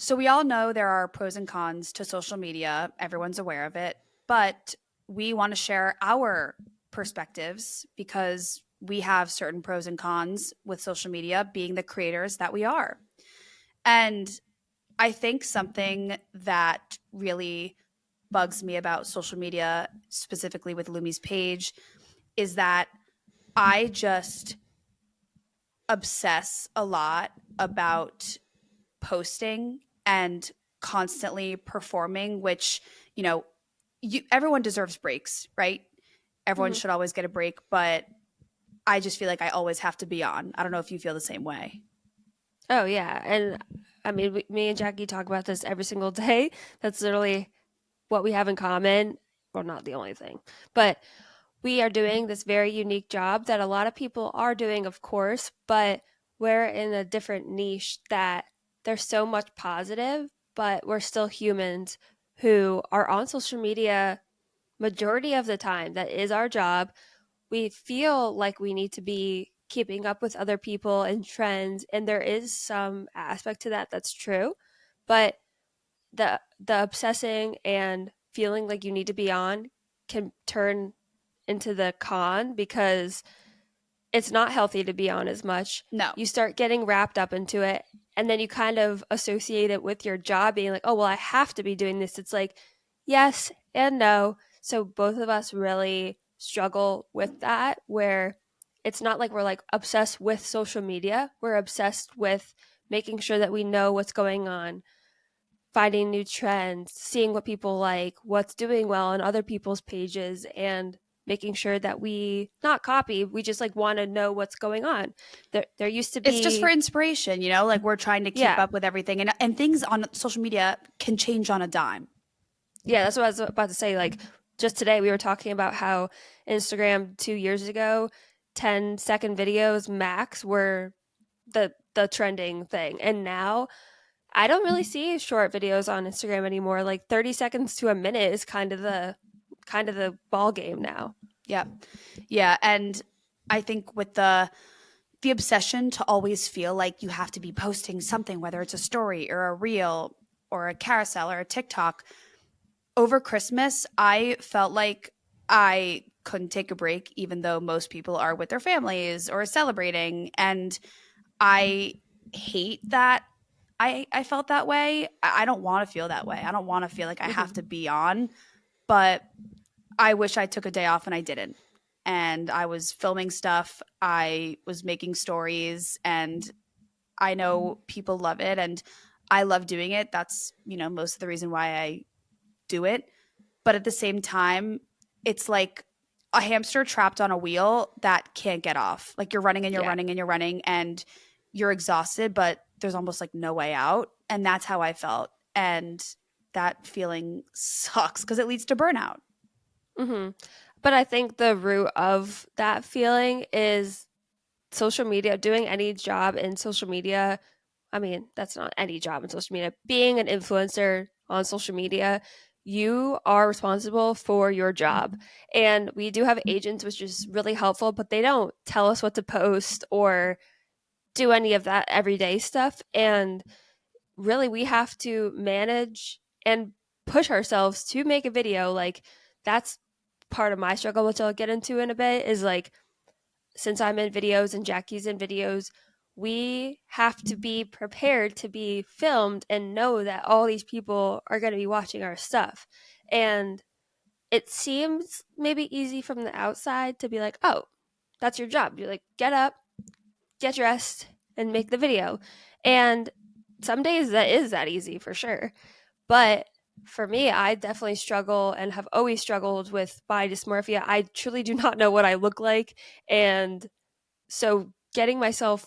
So we all know there are pros and cons to social media. Everyone's aware of it, but we want to share our perspectives because we have certain pros and cons with social media being the creators that we are. And I think something that really bugs me about social media, specifically with Lumi's page, is that I just obsess a lot about posting and constantly performing, which, you know, everyone deserves breaks, right? Everyone Hmm. should always get a break, but I just feel like I always have to be on. I don't know if you feel the same way. Oh yeah, and I mean, me and Jackie talk about this every single day. That's literally what we have in common. Well, not the only thing, but we are doing this very unique job that a lot of people are doing, of course, but we're in a different niche that there's so much positive, but we're still humans who are on social media majority of the time. That is our job. We feel like we need to be keeping up with other people and trends, and there is some aspect to that that's true, but the obsessing and feeling like you need to be on can turn into the con because it's not healthy to be on as much. No. You start getting wrapped up into it, and then you kind of associate it with your job being like, oh, well, I have to be doing this. It's like, yes and no. So both of us really struggle with that, where it's not like we're like obsessed with social media. We're obsessed with making sure that we know what's going on, finding new trends, seeing what people like, what's doing well on other people's pages, and making sure that we not copy, we just like want to know what's going on. There used to It's just for be, inspiration, like we're trying to keep yeah. up with everything, and things on social media can change on a dime. Yeah, that's what I was about to say. Like just today we were talking about how Instagram 2 years ago, 10-second videos max were the trending thing. And now I don't really see short videos on Instagram anymore. Like 30 seconds to a minute is kind of the ball game now. Yeah. Yeah, and I think with the obsession to always feel like you have to be posting something, whether it's a story or a reel or a carousel or a TikTok. Over Christmas, I felt like I couldn't take a break, even though most people are with their families or celebrating. And I hate that I felt that way. I don't want to feel that way. I don't want to feel like I have Hmm. to be on, but I wish I took a day off and I didn't. And I was filming stuff, I was making stories, and I know people love it and I love doing it. That's, most of the reason why I do it. But at the same time, it's like a hamster trapped on a wheel that can't get off. Like you're running and you're Yeah. running and you're running and you're exhausted, but there's almost like no way out. And that's how I felt. And that feeling sucks because it leads to burnout. Hmm. But I think the root of that feeling is social media, doing any job in social media. I mean, that's not any job in social media. Being an influencer on social media, you are responsible for your job. And we do have agents, which is really helpful, but they don't tell us what to post or do any of that everyday stuff. And really, we have to manage and push ourselves to make a video. Like, that's part of my struggle, which I'll get into in a bit, is like, since I'm in videos and Jackie's in videos, we have to be prepared to be filmed and know that all these people are going to be watching our stuff. And it seems maybe easy from the outside to be like, oh, that's your job. You're like, get up, get dressed, and make the video. And some days that is that easy for sure. But for me, I definitely struggle and have always struggled with body dysmorphia. I truly do not know what I look like. And so getting myself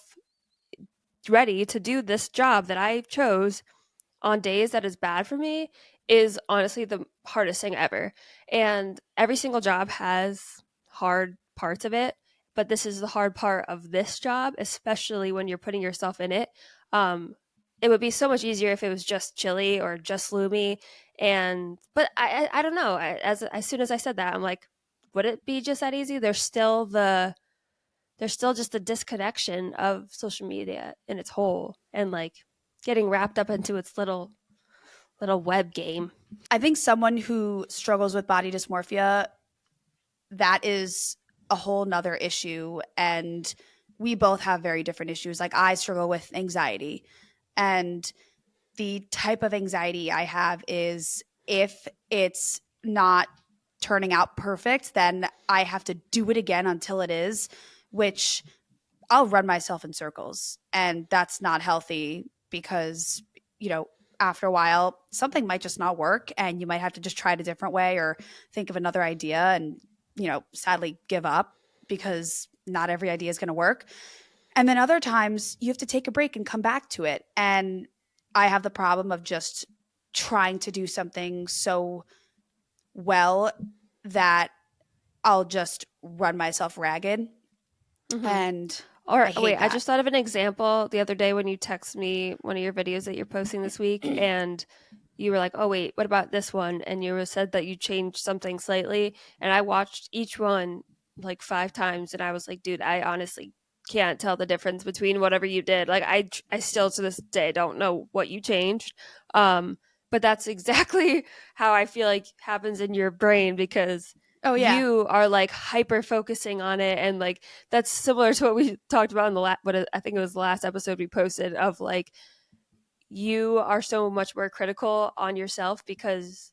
ready to do this job that I chose on days that is bad for me is honestly the hardest thing ever. And every single job has hard parts of it, but this is the hard part of this job, especially when you're putting yourself in it. Um, it would be so much easier if it was just Chili or just Lumi, and but I don't know. As soon as I said that, I'm like, would it be just that easy? There's still just the disconnection of social media in its whole, and like getting wrapped up into its little web game. I think someone who struggles with body dysmorphia, that is a whole nother issue. And we both have very different issues. Like I struggle with anxiety, and the type of anxiety I have is if it's not turning out perfect, then I have to do it again until it is, which I'll run myself in circles. And that's not healthy because, you know, after a while, something might just not work and you might have to just try it a different way or think of another idea and, you know, sadly give up because not every idea is going to work. And then other times you have to take a break and come back to it. And I have the problem of just trying to do something so well that I'll just run myself ragged. Mm-hmm. And or I hate wait, I that. just thought of an example the other day when you text me one of your videos that you're posting this week, and you were like, "Oh wait, what about this one?" And you said that you changed something slightly, and I watched each one like 5 times, and I was like, "Dude, I honestly can't tell the difference between whatever you did. Like, I still to this day don't know what you changed." But that's exactly how I feel like happens in your brain because Oh yeah. you are like hyper focusing on it, and like that's similar to what we talked about in the what I think it was the last episode we posted of like you are so much more critical on yourself because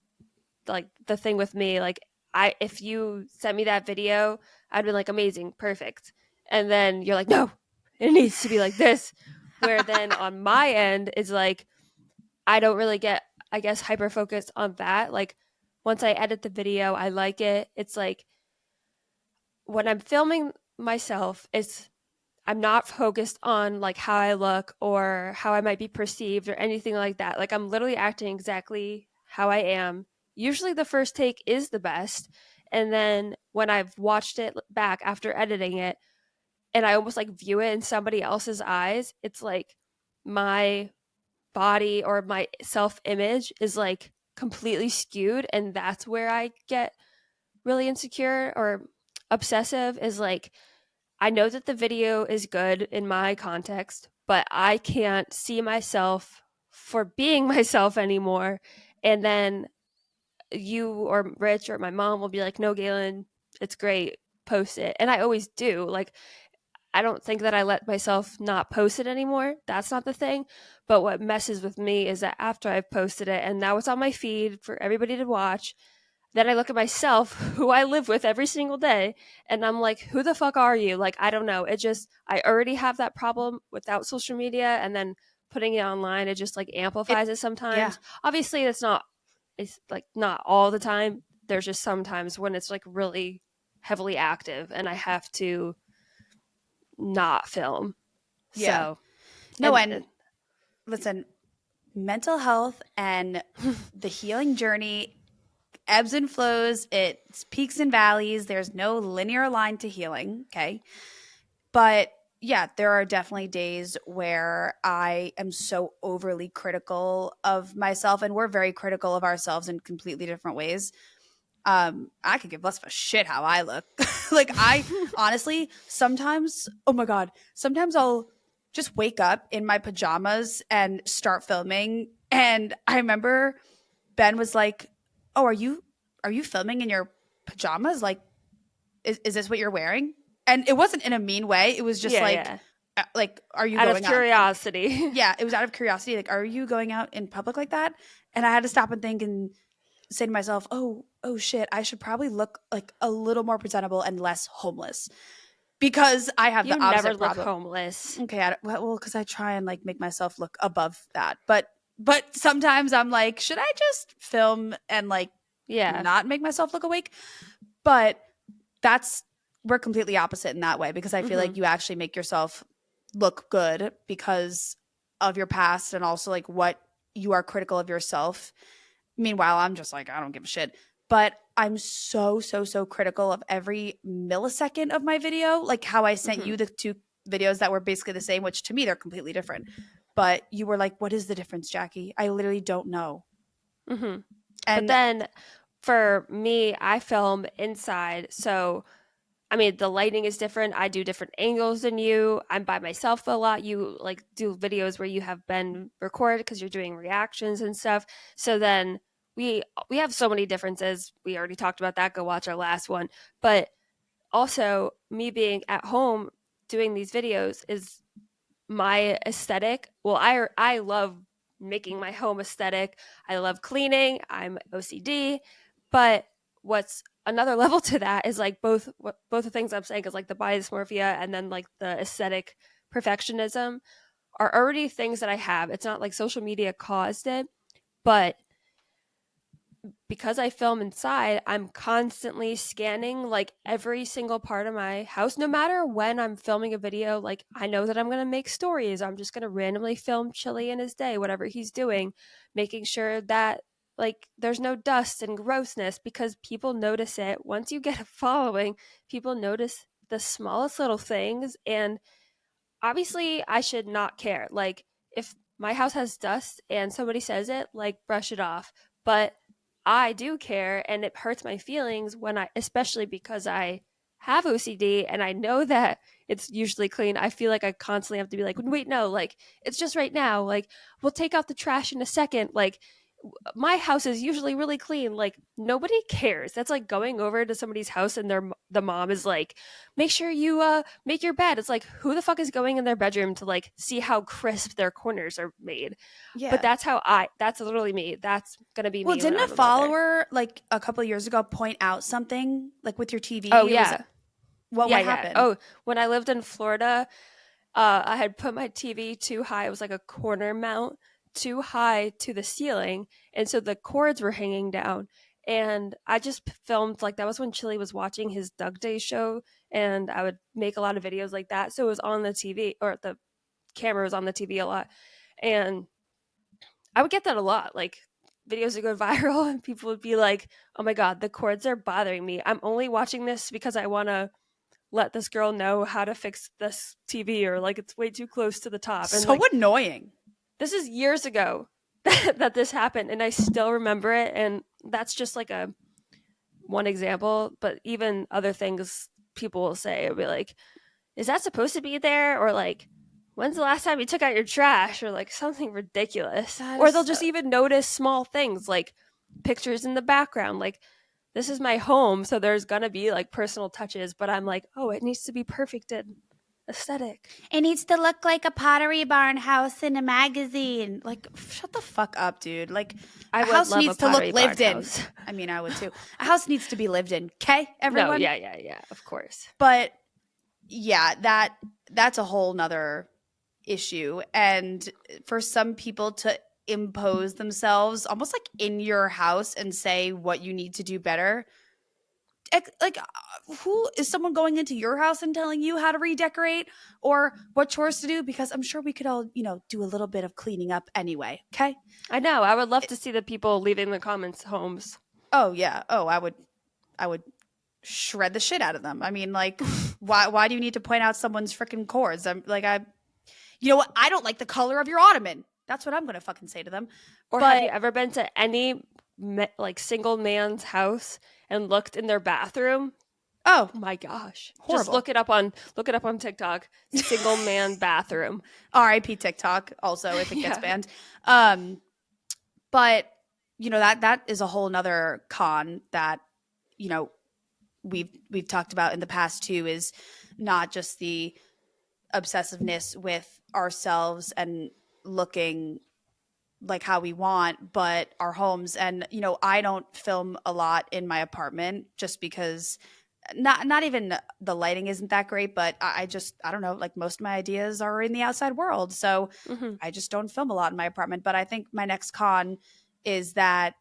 like the thing with me, like I if you sent me that video, I'd be like amazing, perfect. And then you're like, no, it needs to be like this. Where then on my end is like I don't really get, I guess, hyper focused on that. Like once I edit the video, I like it. It's like when I'm filming myself, it's I'm not focused on like how I look or how I might be perceived or anything like that. Like I'm literally acting exactly how I am. Usually the first take is the best. And then when I've watched it back after editing it and I almost like view it in somebody else's eyes, it's like my body or my self image is like completely skewed. And that's where I get really insecure or obsessive is like I know that the video is good in my context, but I can't see myself for being myself anymore. And then you or Rich or my mom will be like, no, Galen, it's great. Post it. And I always do. Like, I don't think that I let myself not post it anymore. That's not the thing. But what messes with me is that after I've posted it and now it's on my feed for everybody to watch, then I look at myself, who I live with every single day, and I'm like, who the fuck are you? Like, I don't know. It just, I already have that problem without social media, and then putting it online, it just like It amplifies it yeah. sometimes. Obviously, it's like not all the time. There's just sometimes when it's like really heavily active, and I have to not film. Yeah. So, No, and listen, mental health and the healing journey ebbs and flows, it's peaks and valleys. There's no linear line to healing, okay? But yeah, there are definitely days where I am so overly critical of myself, and we're very critical of ourselves in completely different ways. I could give less of a shit how I look. Like I honestly sometimes, oh my god, sometimes I'll just wake up in my pajamas and start filming. And I remember Ben was like, "Oh, are you filming in your pajamas? Like, is this what you're wearing?" And it wasn't in a mean way. It was just yeah, yeah. like, are you Out of going out? curiosity. Yeah, it was out of curiosity. Like, are you going out in public like that? And I had to stop and think and say to myself, oh shit, I should probably look like a little more presentable and less homeless because I have You the never opposite look problem. homeless. Okay, well, because I try and like make myself look above that, but sometimes I'm like, should I just film and like Yeah. not make myself look awake? But that's we're completely opposite in that way because I feel Mm-hmm. like you actually make yourself look good because of your past and also like what you are critical of yourself. Meanwhile, I'm just like, I don't give a shit. But I'm so, so, so critical of every millisecond of my video. Like how I sent Mm-hmm. you the two videos that were basically the same, which to me, they're completely different. But you were like, what is the difference, Jackie? I literally don't know. Mm-hmm. But And then for me, I film inside. So I mean, the lighting is different. I do different angles than you. I'm by myself a lot. You like do videos where you have been recorded because you're doing reactions and stuff. So then we have so many differences. We already talked about that. Go watch our last one. But also, me being at home doing these videos is my aesthetic. Well, I love making my home aesthetic. I love cleaning. I'm OCD, but what's another level to that is like both the things I'm saying is like the body dysmorphia and then like the aesthetic perfectionism are already things that I have. It's not like social media caused it, but because I film inside, I'm constantly scanning like every single part of my house. No matter when I'm filming a video, like I know that I'm going to make stories. I'm just going to randomly film Chili in his day, whatever he's doing, making sure that like there's no dust and grossness because people notice it. Once you get a following, people notice the smallest little things. And obviously, I should not care. Like if my house has dust and somebody says it, like brush it off. But I do care and it hurts my feelings when especially because I have OCD and I know that it's usually clean. I feel like I constantly have to be like, wait, no, like it's just right now. Like we'll take out the trash in a second. Like my house is usually really clean. Like nobody cares. That's like going over to somebody's house and the mom is like, make sure you make your bed. It's like who the fuck is going in their bedroom to like see how crisp their corners are made? But Yeah. that's literally me. That's gonna be Well, me when didn't a I'm a mother. follower like a couple of years ago point out something like with your Oh TV? It was yeah. what Yeah. happened? Oh, when I lived in Florida, I had put my TV too high. It was like a corner mount too high to the ceiling. And so the cords were hanging down. And I just filmed, like, that was when Chili was watching his Doug Day show. And I would make a lot of videos like that. So it was on the TV, or the camera was on the TV a lot. And I would get that a lot. Like, videos would go viral, and people would be like, oh my God, the cords are bothering me. I'm only watching this because I want to let this girl know how to fix this TV, or like it's way too close to the top. And So like annoying. this is years ago that this happened and I still remember it. And that's just like a one example, but even other things people will say, it'll be like, is that supposed to be there? Or like, when's the last time you took out your trash? Or like something ridiculous. That Or is they'll so. just even notice small things like pictures in the background. Like, this is my home, so there's gonna be like personal touches, but I'm like, oh, it needs to be perfect and aesthetic. It needs to look like a Pottery Barn house in a magazine. Like, shut the fuck up, dude. Like, I a would house love a needs to look Pottery Barn lived in. house. I mean, I would too. A house needs to be lived in. Okay, No, everyone? yeah, of course. But yeah, that's a whole nother issue. And for some people to impose themselves almost like in your house and say what you need to do better, like who is someone going into your house and telling you how to redecorate or what chores to do? Because I'm sure we could all, do a little bit of cleaning up anyway. Okay. I know. I would love to see the people leaving the comments homes. Oh yeah. Oh, I would shred the shit out of them. I mean, like, why do you need to point out someone's freaking cords? I'm like, you know what? I don't like the color of your ottoman. That's what I'm gonna fucking say to them. Or have But you ever been to any like single man's house and looked in their bathroom? oh, Oh my gosh. Just horrible. look it up on TikTok. Single man bathroom. R.I.P. TikTok. Also, if it gets Yeah. banned. But that is a whole nother con that you know we've talked about in the past too. Is not just the obsessiveness with ourselves and looking like how we want, but our homes. And I don't film a lot in my apartment just because not even the lighting isn't that great, but I don't know, like most of my ideas are in the outside world. So Hmm. I just don't film a lot in my apartment. But I think my next con is that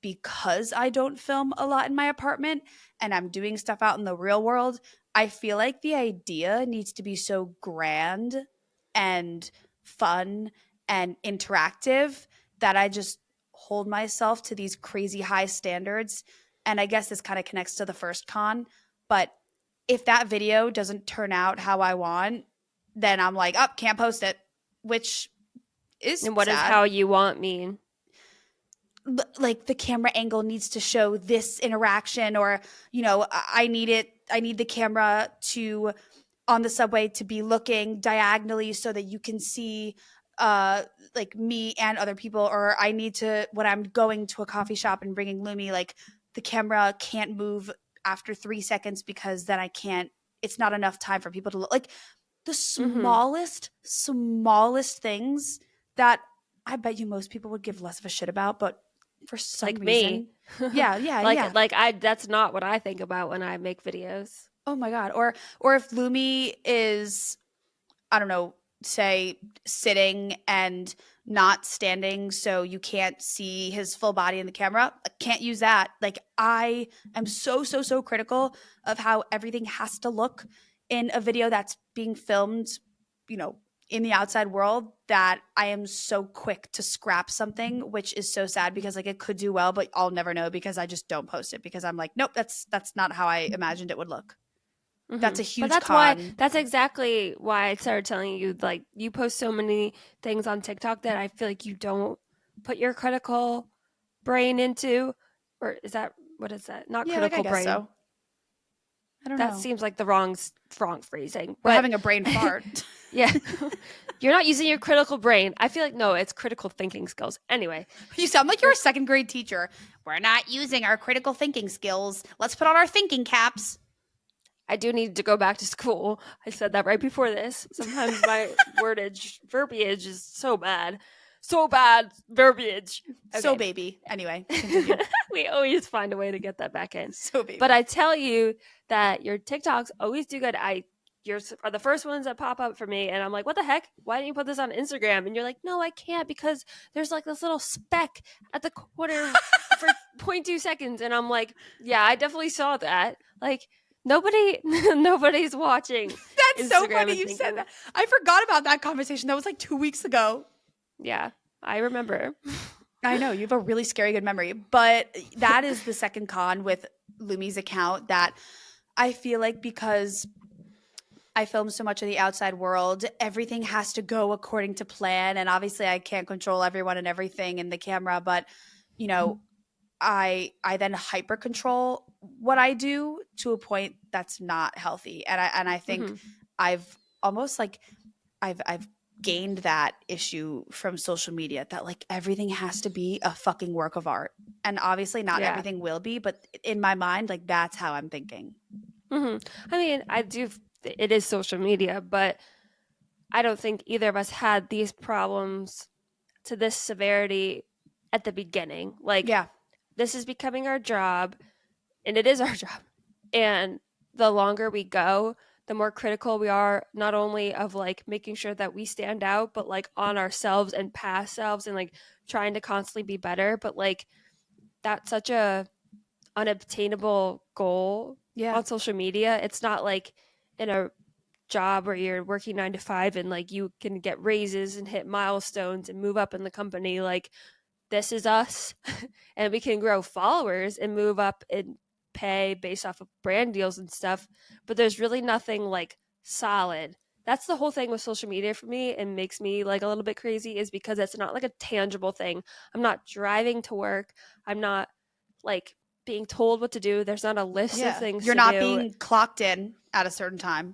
because I don't film a lot in my apartment and I'm doing stuff out in the real world, I feel like the idea needs to be so grand and fun and interactive that I just hold myself to these crazy high standards. And I guess this kind of connects to the first con. But if that video doesn't turn out how I want, then I'm like, oh, can't post it, which is And what does sad. how you want mean? like the camera angle needs to show this interaction, or I need the camera to on the subway to be looking diagonally so that you can see like me and other people, or I need to, when I'm going to a coffee shop and bringing Lumi, like the camera can't move after 3 seconds because then it's not enough time for people to look. Like the smallest things that I bet you most people would give less of a shit about, but for some Like reason, me. yeah. That's not what I think about when I make videos. Oh my God. Or if Lumi is, I don't know, say sitting and not standing so you can't see his full body in the camera, I can't use that. Like I am so critical of how everything has to look in a video that's being filmed, in the outside world, that I am so quick to scrap something, which is so sad because like it could do well, but I'll never know because I just don't post it because I'm like, nope, that's not how I imagined it would look. That's a huge con. That's exactly why I started telling you, like, you post so many things on TikTok that I feel like you don't put your critical brain into. Or what is that? Not Yeah, critical like I guess brain. so. I don't know. That seems like the wrong phrasing. We're having a brain fart. Yeah. You're not using your critical brain. I feel like, no, it's critical thinking skills. Anyway. You sound like you're a second grade teacher. We're not using our critical thinking skills. Let's put on our thinking caps. I do need to go back to school. I said that right before this. Sometimes my verbiage is so bad. So bad, verbiage. Okay. So baby. Anyway, continue. We always find a way to get that back in. So baby. But I tell you that your TikToks always do good. Yours are the first ones that pop up for me, and I'm like, what the heck? Why didn't you put this on Instagram? And you're like, no, I can't because there's like this little speck at the corner for 0.2 seconds. And I'm like, yeah, I definitely saw that. Like, nobody's watching. That's Instagram so funny you said that. I forgot about that conversation. That was like 2 weeks ago. Yeah, I remember. I know you have a really scary good memory, but that is the second con with Lumi's account, that I feel like because I film so much of the outside world, everything has to go according to plan. And obviously I can't control everyone and everything in the camera, but I then hyper control what I do to a point that's not healthy. And I think I've almost like I've gained that issue from social media, that like everything has to be a fucking work of art. And obviously not everything will be, but in my mind, like that's how I'm thinking. I mean, it is social media, but I don't think either of us had these problems to this severity at the beginning. Like, this is becoming our job, and it is our job. And the longer we go, the more critical we are, not only of like making sure that we stand out, but like on ourselves and past selves, and like trying to constantly be better. But like that's such a unobtainable goal on social media. It's not like in a job where you're working 9 to 5 and like you can get raises and hit milestones and move up in the company. Like, this is us, and we can grow followers and move up in pay based off of brand deals and stuff, but there's really nothing like solid. That's the whole thing with social media for me, and makes me like a little bit crazy, is because it's not like a tangible thing. I'm not driving to work. I'm not like being told what to do. There's not a list of things. You're not being clocked in at a certain time.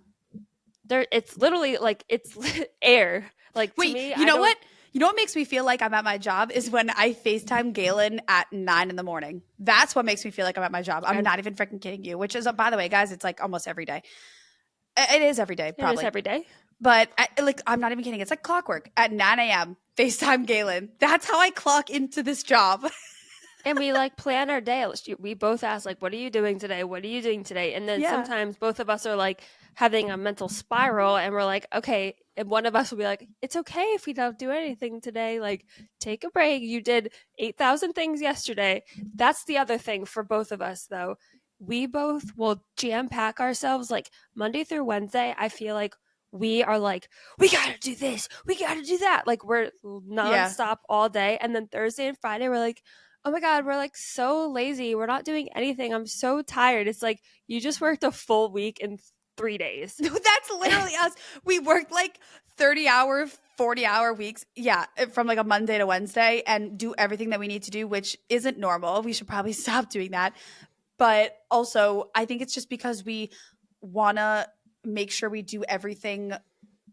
It's literally like it's air. Like, wait, to me, you know what? You know what makes me feel like I'm at my job is when I FaceTime Galen at 9 a.m. That's what makes me feel like I'm at my job. I'm not even freaking kidding you, which is, by the way, guys, it's like almost every day. It is every day, probably. It is every day. But I'm not even kidding. It's like clockwork. At 9 a.m., FaceTime Galen. That's how I clock into this job. And we like plan our day. We both ask, like, what are you doing today? What are you doing today? And then sometimes both of us are like having a mental spiral, and we're like, okay. And one of us will be like, it's okay if we don't do anything today. Like, take a break. You did 8,000 things yesterday. That's the other thing for both of us, though. We both will jam pack ourselves like Monday through Wednesday. I feel like we are like, we got to do this. We got to do that. Like, we're nonstop all day. And then Thursday and Friday, we're like, oh my God, we're like so lazy. We're not doing anything. I'm so tired. It's like, you just worked a full week in 3 days. That's literally us. We worked like 30-hour 40-hour weeks. Yeah, from like a Monday to Wednesday and do everything that we need to do, which isn't normal. We should probably stop doing that. But also, I think it's just because we want to make sure we do everything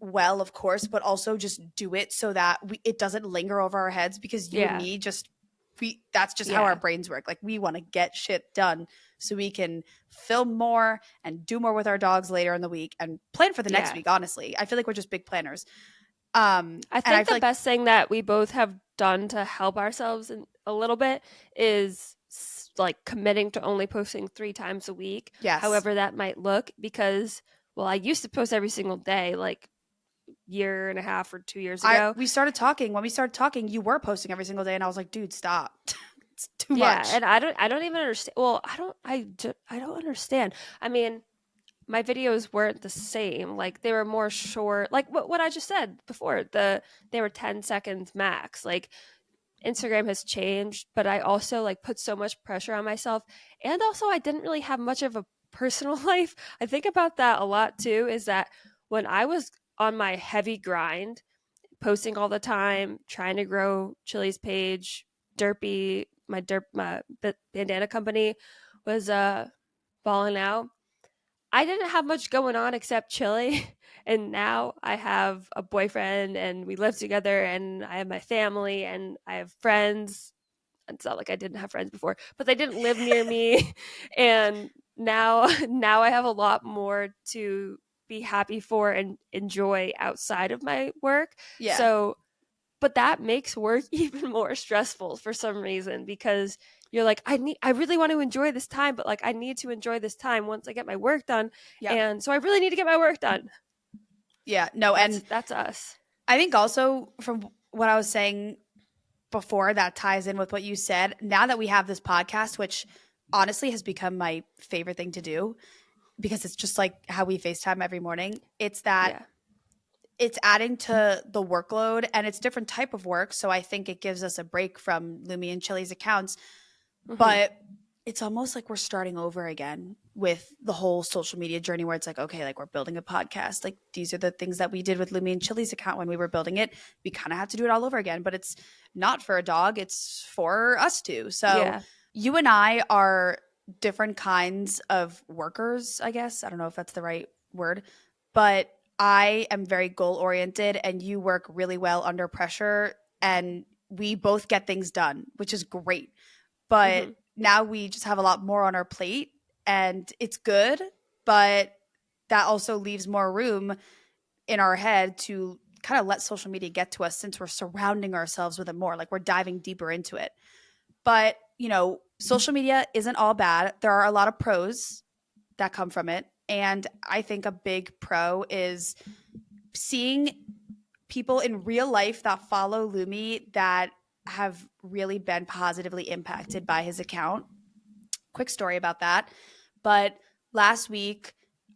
well, of course, but also just do it so that it doesn't linger over our heads, because you and Yeah. me that's just how Yeah. our brains work. Like, we want to get shit done so we can film more and do more with our dogs later in the week and plan for the next Yeah. week. Honestly, I feel like we're just big planners. I And think feel the best thing that we both have done to help ourselves a little bit is like committing to only posting 3 times a week, Yes. however that might look, because, well, I used to post every single day, like year and a half or 2 years ago. When we started talking, you were posting every single day, and I was like, dude, stop. It's too Yeah, much. and I don't even understand. Well, I don't understand. I mean, my videos weren't the same. Like, they were more short. Like what I just said before. They were 10 seconds max. Like, Instagram has changed, but I also like put so much pressure on myself, and also I didn't really have much of a personal life. I think about that a lot too, is that when I was on my heavy grind, posting all the time, trying to grow Chili's page, Derpy, my bandana company was falling out. I didn't have much going on except Chili. And now I have a boyfriend and we live together and I have my family and I have friends. It's not like I didn't have friends before, but they didn't live near me. And now I have a lot more to be happy for and enjoy outside of my work. Yeah. So, but that makes work even more stressful for some reason, because you're like, I really want to enjoy this time, but like I need to enjoy this time once I get my work done. Yep. And so I really need to get my work done. Yeah. No, and That's us. I think also, from what I was saying before, that ties in with what you said. Now that we have this podcast, which honestly has become my favorite thing to do, because it's just like how we FaceTime every morning. It's that Yeah. it's adding to the workload, and it's different type of work. So I think it gives us a break from Lumi and Chili's accounts. Mhm. But it's almost like we're starting over again with the whole social media journey, where it's like, okay, like we're building a podcast. Like, these are the things that we did with Lumi and Chili's account when we were building it. We kind of have to do it all over again, but it's not for a dog. It's for us two. So Yeah. you and I are different kinds of workers, I guess. I don't know if that's the right word, but I am very goal oriented and you work really well under pressure, and we both get things done, which is great. But Mhm. now we just have a lot more on our plate, and it's good, but that also leaves more room in our head to kind of let social media get to us, since we're surrounding ourselves with it more. Like, we're diving deeper into it. But, social media isn't all bad. There are a lot of pros that come from it. And I think a big pro is seeing people in real life that follow Lumi that have really been positively impacted by his account. Quick story about that. But last week,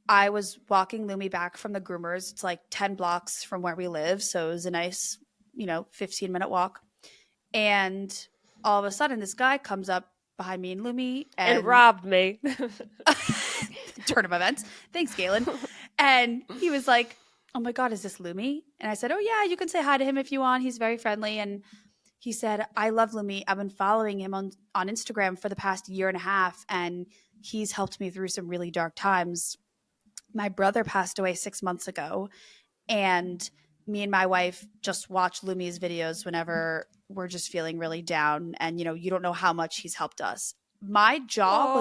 I was walking Lumi back from the groomers. It's like 10 blocks from where we live. So it was a nice, 15-minute walk. And all of a sudden, this guy comes up behind me and Lumi And robbed me. turn of events. Thanks, Galen. And he was like, oh my God, is this Lumi? And I said, oh yeah, you can say hi to him if you want. He's very friendly. And he said, I love Lumi. I've been following him on Instagram for the past year and a half, and he's helped me through some really dark times. My brother passed away 6 months ago, and me and my wife just watch Lumi's videos whenever we're just feeling really down. And, you don't know how much he's helped us. My jaw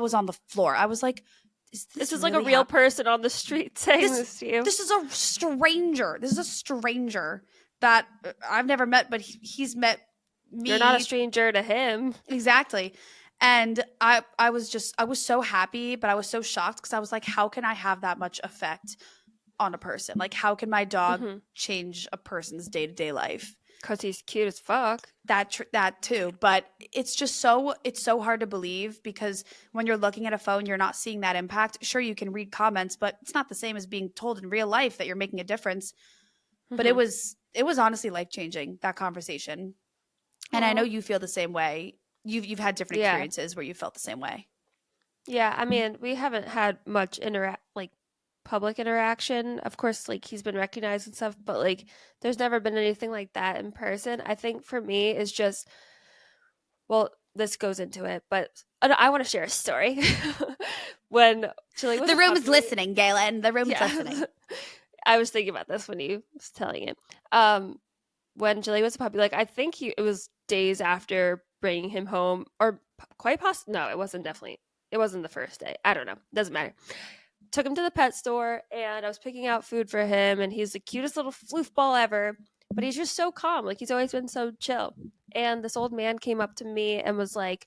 was on the floor. I was like, this is really like a real person on the street saying this to you. This is a stranger. This is a stranger that I've never met, but he's met me. You're not a stranger to him. Exactly. And I was so happy, but I was so shocked, because I was like, how can I have that much effect on a person? Like, how can my dog change a person's day-to-day life? Because he's cute as fuck. That too. But it's so hard to believe, because when you're looking at a phone, you're not seeing that impact. Sure, you can read comments, but it's not the same as being told in real life that you're making a difference. But it was honestly life-changing, that conversation. And I know you feel the same way. You've had different experiences where you felt the same way. Yeah, I mean, we haven't had much public interaction. Of course, like he's been recognized and stuff, but like there's never been anything like that in person. I think for me is just, well, this goes into it, but I want to share a story. When Chili was The a room is puppy, listening, Galen. The room's yeah, listening. I was thinking about this when you was telling it. When Chili was a puppy, like I think it was days after bringing him home, or quite possibly, no, it wasn't, definitely, it wasn't the first day. I don't know, doesn't matter. Took him to the pet store, and I was picking out food for him, and he's the cutest little floofball ever, but he's just so calm, like he's always been so chill. And this old man came up to me and was like,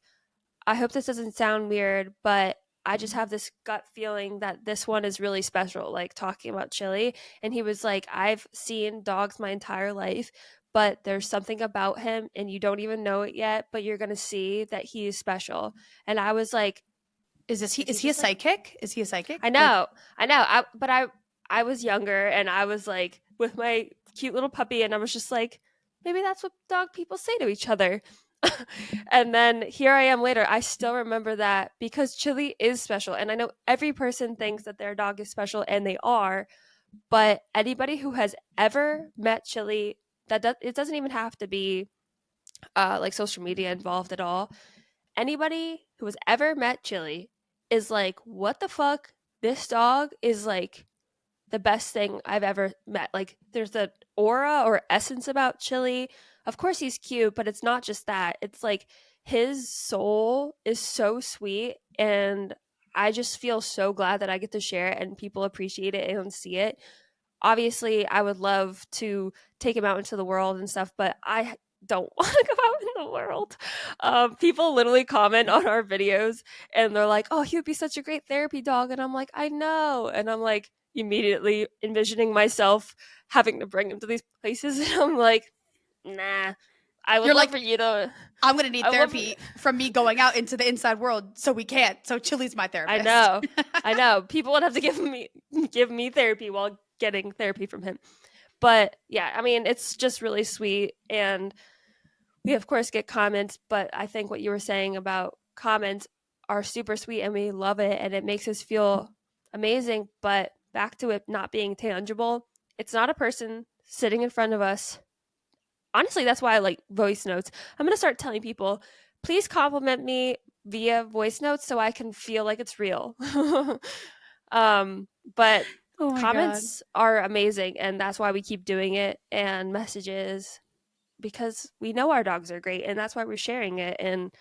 I hope this doesn't sound weird, but I just have this gut feeling that this one is really special, like talking about Chili. And he was like, I've seen dogs my entire life, but there's something about him and you don't even know it yet, but you're going to see that he is special. And I was like, Is he a just like, psychic? Is he a psychic? I know, but I was younger and I was like with my cute little puppy, and I was just like, maybe that's what dog people say to each other. And then here I am later. I still remember that because Chili is special, and I know every person thinks that their dog is special, and they are. But anybody who has ever met Chili, it doesn't even have to be like social media involved at all. Anybody who has ever met Chili is like, what the fuck? This dog is like the best thing I've ever met. Like, there's an aura or essence about Chili. Of course, he's cute, but it's not just that. It's like his soul is so sweet, and I just feel so glad that I get to share it and people appreciate it and see it. Obviously, I would love to take him out into the world and stuff, but I don't want to go out in the world. People literally comment on our videos and they're like, oh, he would be such a great therapy dog. And I'm like, I know. And I'm like immediately envisioning myself having to bring him to these places. And I'm like, nah, I would You're love like, for you to. I'm going to need I love. therapy from me going out into the inside world, so we can't. So Chili's my therapist. I know. People would have to give me therapy while getting therapy from him. But yeah, I mean, it's just really sweet. And we, of course, get comments. But I think what you were saying about comments are super sweet and we love it. And it makes us feel amazing. But back to it not being tangible, it's not a person sitting in front of us. Honestly, that's why I like voice notes. I'm going to start telling people, please compliment me via voice notes so I can feel like it's real. But Oh my comments are amazing, and that's why we keep doing it, and messages, because we know our dogs are great, and that's why we're sharing it, and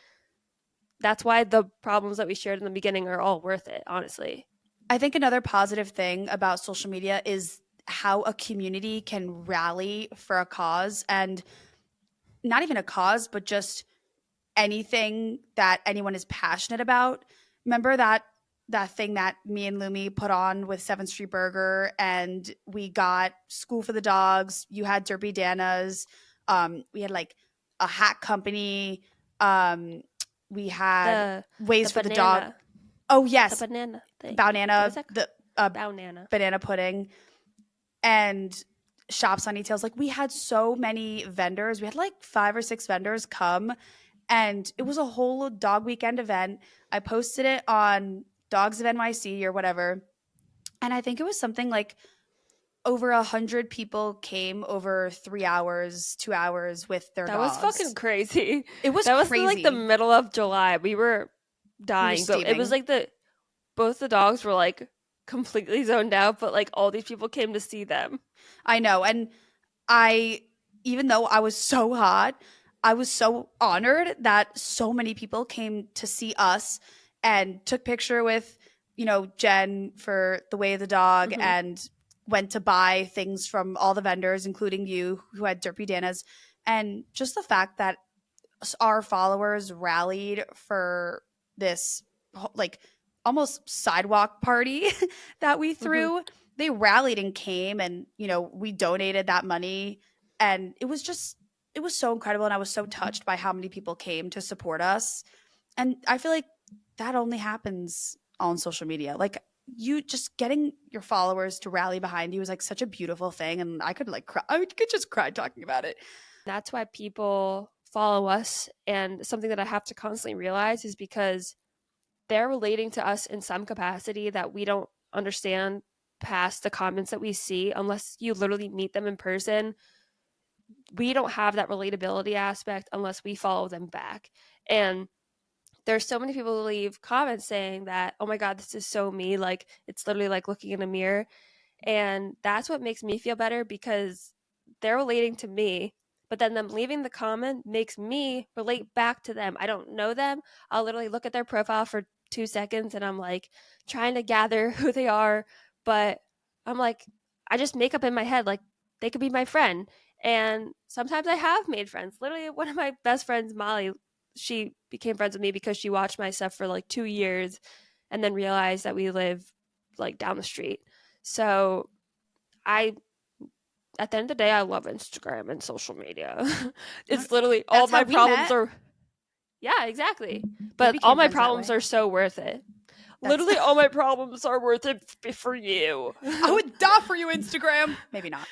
that's why the problems that we shared in the beginning are all worth it, honestly. I think another positive thing about social media is how a community can rally for a cause, and not even a cause, but just anything that anyone is passionate about. Remember that thing that me and Lumi put on with 7th Street Burger, and we got School for the Dogs. You had Derpy Dana's. We had like a hat company. We had Ways for the Dog. Banana, Oh the yes, banana thing. What banana, is that? the Banana. banana pudding, and Shop Sunny Tails. Like, we had so many vendors. We had like 5 or 6 vendors come, and it was a whole dog weekend event. I posted it on Dogs of NYC or whatever, and I think it was something like over 100 people came over 3 hours, 2 hours with their That dogs. was fucking crazy. It was That was crazy. like the middle of July. We were dying, but it was steaming. like both the dogs were like completely zoned out, but like all these people came to see them. I know. And even though I was so hot, I was so honored that so many people came to see us and took picture with, Jen for the Way of the Dog, Mhm. and went to buy things from all the vendors, including you, who had Derpy Dana's. And just the fact that our followers rallied for this like almost sidewalk party that we threw. They rallied and came, and we donated that money, and it was so incredible, and I was so touched by how many people came to support us. And I feel like that only happens on social media. Like, you just getting your followers to rally behind you is like such a beautiful thing, and I could like cry. I could just cry talking about it. That's why people follow us. And something that I have to constantly realize is, because they're relating to us in some capacity that we don't understand past the comments that we see unless you literally meet them in person. We don't have that relatability aspect unless we follow them back. And there's so many people who leave comments saying that, oh my God, this is so me. Like, it's literally like looking in a mirror. And that's what makes me feel better because they're relating to me. But then them leaving the comment makes me relate back to them. I don't know them. I'll literally look at their profile for 2 seconds and I'm like trying to gather who they are. But I'm like, I just make up in my head, like, they could be my friend. And sometimes I have made friends. Literally, one of my best friends, Molly, she became friends with me because she watched my stuff for like 2 years and then realized that we live like down the street. So I, at the end of the day, I love Instagram and social media. It's literally all That's how my we problems met. are. Yeah, exactly. But became all my friends that problems way. are so worth it. That's- Literally, all my problems are worth it for you. I would die for you, Instagram. Maybe not.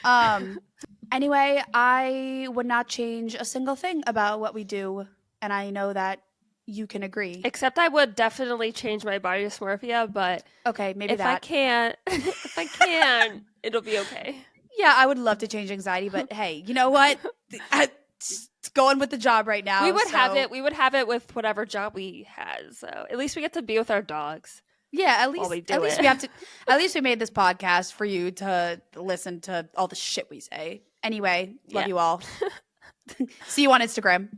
Anyway, I would not change a single thing about what we do, and I know that you can agree. Except I would definitely change my body dysmorphia, but Okay, maybe if I can, it'll be okay. Yeah, I would love to change anxiety, but hey, you know what? It's going with the job right now. We would have so- it. We would have it with whatever job we had. So at least we get to be with our dogs. Yeah, at while least we do at least it. we have to. At least we made this podcast for you to listen to all the shit we say. Anyway, love Yeah. you all. See you on Instagram.